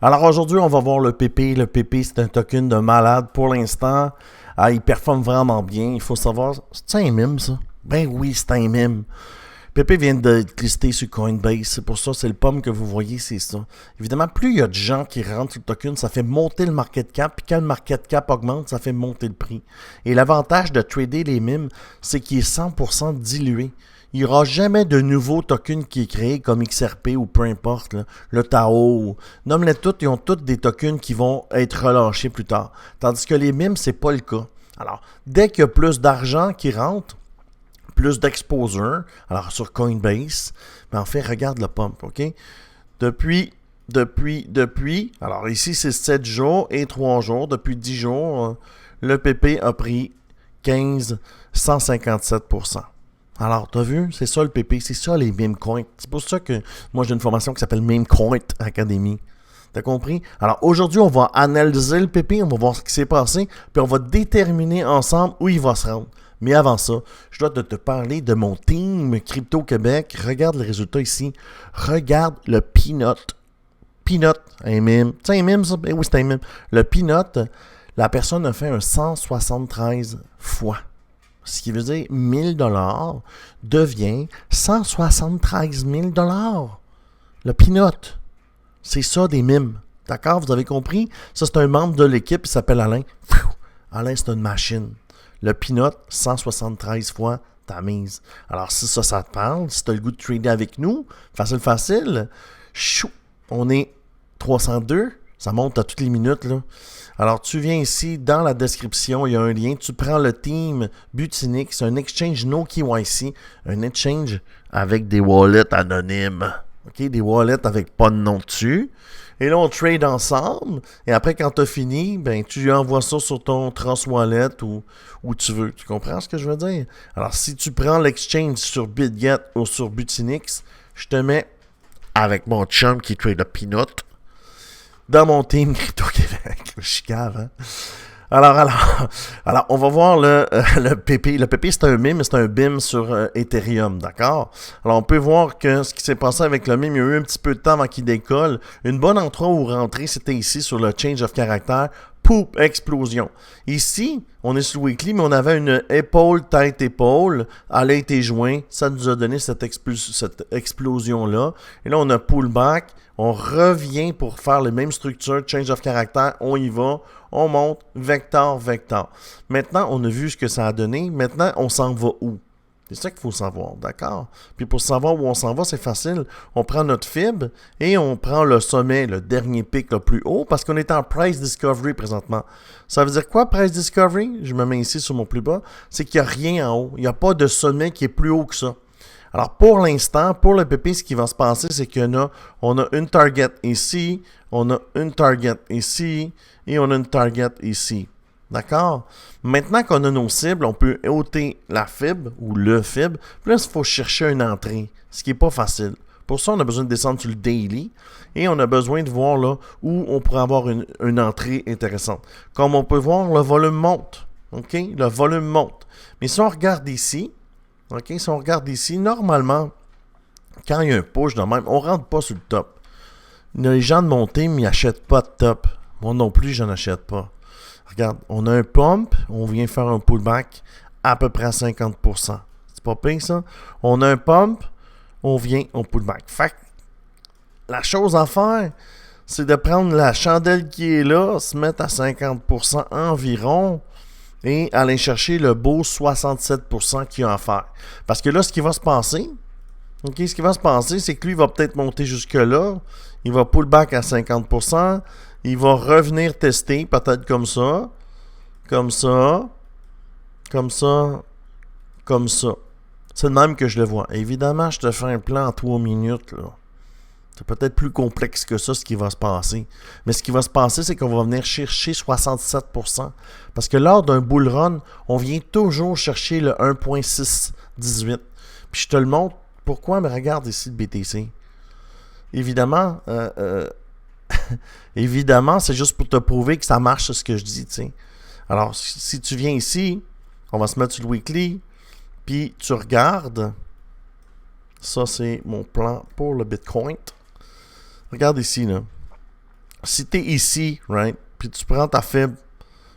Alors aujourd'hui, on va voir le PP. Le PP, c'est un token de malade pour l'instant. Il performe vraiment bien. Il faut savoir, c'est un meme ça? Ben oui, c'est un meme. PP vient d'être listé sur Coinbase. C'est pour ça, c'est le pomme que vous voyez, c'est ça. Évidemment, plus il y a de gens qui rentrent sur le token, ça fait monter le market cap. Puis quand le market cap augmente, ça fait monter le prix. Et l'avantage de trader les mimes, c'est qu'il est 100% dilué. Il n'y aura jamais de nouveau token qui est créé comme XRP ou peu importe, là, le Tao. Nomme-les toutes, ils ont toutes des tokens qui vont être relâchés plus tard. Tandis que les mimes, c'est pas le cas. Alors, dès qu'il y a plus d'argent qui rentre, plus d'exposure, alors sur Coinbase, ben en fait, regarde le pump, OK? Depuis, alors ici, c'est 7 jours et 3 jours. Depuis 10 jours, le PP a pris 157%. Alors, t'as vu? C'est ça le PP, c'est ça les meme coins. C'est pour ça que moi j'ai une formation qui s'appelle Meme Coin Academy. T'as compris? Alors aujourd'hui, on va analyser le PP, on va voir ce qui s'est passé, puis on va déterminer ensemble où il va se rendre. Mais avant ça, je dois te parler de mon team Crypto Québec. Regarde les résultats ici. Regarde le Peanut. Peanut, un meme. C'est un meme ça? Ben oui, c'est un meme. Le Peanut, la personne a fait un 173 fois. Ce qui veut dire 1000 $ devient 173 000 $. Le Peanut. C'est ça des mimes. D'accord? Vous avez compris? Ça, c'est un membre de l'équipe. Il s'appelle Alain. Alain, c'est une machine. Le Peanut, 173 fois ta mise. Alors, si ça te parle, si tu as le goût de trader avec nous, facile, chou, on est 302. Ça monte à toutes les minutes, là. Alors, tu viens ici, dans la description, il y a un lien. Tu prends le team Butinic, c'est un exchange no KYC, un exchange avec des wallets anonymes. OK, des wallets avec pas de nom dessus. Et là, on trade ensemble. Et après, quand tu as fini, ben, tu envoies ça sur ton Trust-Wallet ou où tu veux. Tu comprends ce que je veux dire? Alors, si tu prends l'exchange sur BitGet ou sur Butinix, je te mets avec mon chum qui trade le Peanut dans mon team Crypto Québec. Je suis cave, hein? Alors, on va voir le PP. Le PP, c'est un meme, c'est un BIM sur Ethereum, d'accord? Alors, on peut voir que ce qui s'est passé avec le meme, il y a eu un petit peu de temps avant qu'il décolle. Une bonne endroit où rentrer, c'était ici sur le Change of Character. Poup, explosion. Ici, on est sur le weekly, mais on avait une épaule, tête, épaule. Elle a été jointe. Ça nous a donné cette explosion-là. Et là, on a pullback. On revient pour faire les mêmes structures, change of character, on y va, on monte, vecteur. Maintenant, on a vu ce que ça a donné. Maintenant, on s'en va où? C'est ça qu'il faut savoir, d'accord? Puis pour savoir où on s'en va, c'est facile. On prend notre fib et on prend le sommet, le dernier pic le plus haut, parce qu'on est en price discovery présentement. Ça veut dire quoi, price discovery? Je me mets ici sur mon plus bas. C'est qu'il n'y a rien en haut. Il n'y a pas de sommet qui est plus haut que ça. Alors, pour l'instant, pour le PP, ce qui va se passer, c'est qu'on a une target ici, on a une target ici, et on a une target ici. D'accord? Maintenant qu'on a nos cibles, on peut ôter la fibre ou le fibre. Puis là, il faut chercher une entrée, ce qui n'est pas facile. Pour ça, on a besoin de descendre sur le daily et on a besoin de voir là où on pourrait avoir une entrée intéressante. Comme on peut voir, le volume monte. OK? Le volume monte. Mais si on regarde ici, OK, si on regarde ici, normalement, quand il y a un push de même, on ne rentre pas sur le top. Les gens de mon team, ils n'achètent pas de top. Moi non plus, je n'achète pas. Regarde, on a un pump, on vient faire un pullback à peu près à 50%. C'est pas pire, ça? On a un pump, on vient au pullback. Fait que la chose à faire, c'est de prendre la chandelle qui est là, se mettre à 50% environ, et aller chercher le beau 67% qu'il y a à faire. Parce que là, ce qui va se passer, c'est que lui, il va peut-être monter jusque-là. Il va pull back à 50%. Il va revenir tester, peut-être comme ça. C'est le même que je le vois. Évidemment, je te fais un plan en 3 minutes, là. C'est peut-être plus complexe que ça, ce qui va se passer. Mais ce qui va se passer, c'est qu'on va venir chercher 67%. Parce que lors d'un bull run, on vient toujours chercher le 1.618. Puis je te le montre. Pourquoi? Mais regarde ici le BTC. Évidemment, c'est juste pour te prouver que ça marche ce que je dis. T'sais. Alors, si tu viens ici, on va se mettre sur le weekly, puis tu regardes. Ça, c'est mon plan pour le Bitcoin. Regarde ici, là. si tu es ici, right, puis tu prends ta fibre,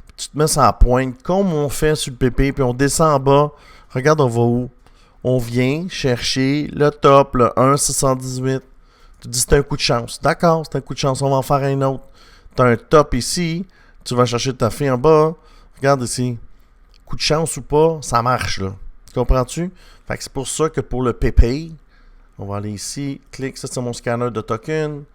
puis tu te mets sur la pointe, comme on fait sur le PP, puis on descend en bas, regarde, on va où? On vient chercher le top, le 1,618. Tu dis c'est un coup de chance. D'accord, c'est un coup de chance, on va en faire un autre. Tu as un top ici, tu vas chercher ta fille en bas. Regarde ici. Coup de chance ou pas, ça marche là. Comprends-tu? Fait que c'est pour ça que pour le PP, on va aller ici, clique, ça c'est mon scanner de token.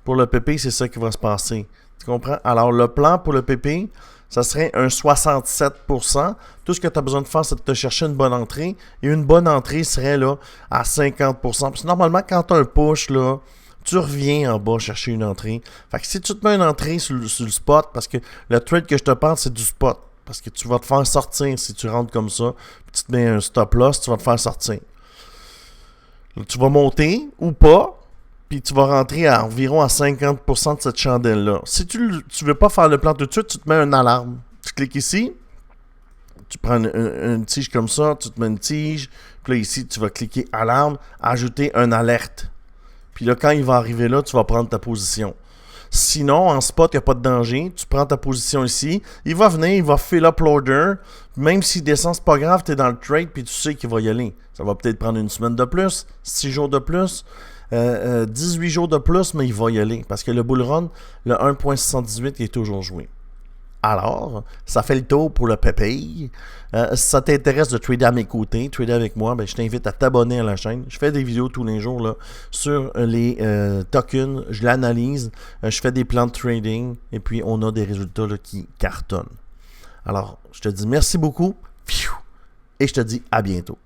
Pour le PP, c'est ça qui va se passer. Tu comprends? Alors le plan pour le PP, ça serait un 67%. Tout ce que tu as besoin de faire, c'est de te chercher une bonne entrée. Et une bonne entrée serait là à 50%. Parce que normalement, quand tu as un push, là, tu reviens en bas chercher une entrée. Fait que si tu te mets une entrée sur le spot, parce que le trade que je te parle, c'est du spot. Parce que tu vas te faire sortir si tu rentres comme ça. Puis tu te mets un stop loss, tu vas te faire sortir. Tu vas monter ou pas. Puis tu vas rentrer à environ à 50% de cette chandelle-là. Si tu ne veux pas faire le plan tout de suite, tu te mets une alarme. Tu cliques ici, tu prends une tige comme ça, tu te mets une tige, puis là ici, tu vas cliquer alarme, ajouter une alerte. Puis là, quand il va arriver là, tu vas prendre ta position. Sinon, en spot, il n'y a pas de danger. Tu prends ta position ici. Il va venir, il va fill up l'order. Même s'il descend, c'est pas grave, tu es dans le trade, puis tu sais qu'il va y aller. Ça va peut-être prendre une semaine de plus, 6 jours de plus. 18 jours de plus, mais il va y aller. Parce que le bull run, le 1.78, il est toujours joué. Alors, ça fait le tour pour le PPI. Si ça t'intéresse de trader à mes côtés, trader avec moi, ben, je t'invite à t'abonner à la chaîne. Je fais des vidéos tous les jours là, sur les tokens. Je l'analyse. Je fais des plans de trading. Et puis, on a des résultats là, qui cartonnent. Alors, je te dis merci beaucoup. Et je te dis à bientôt.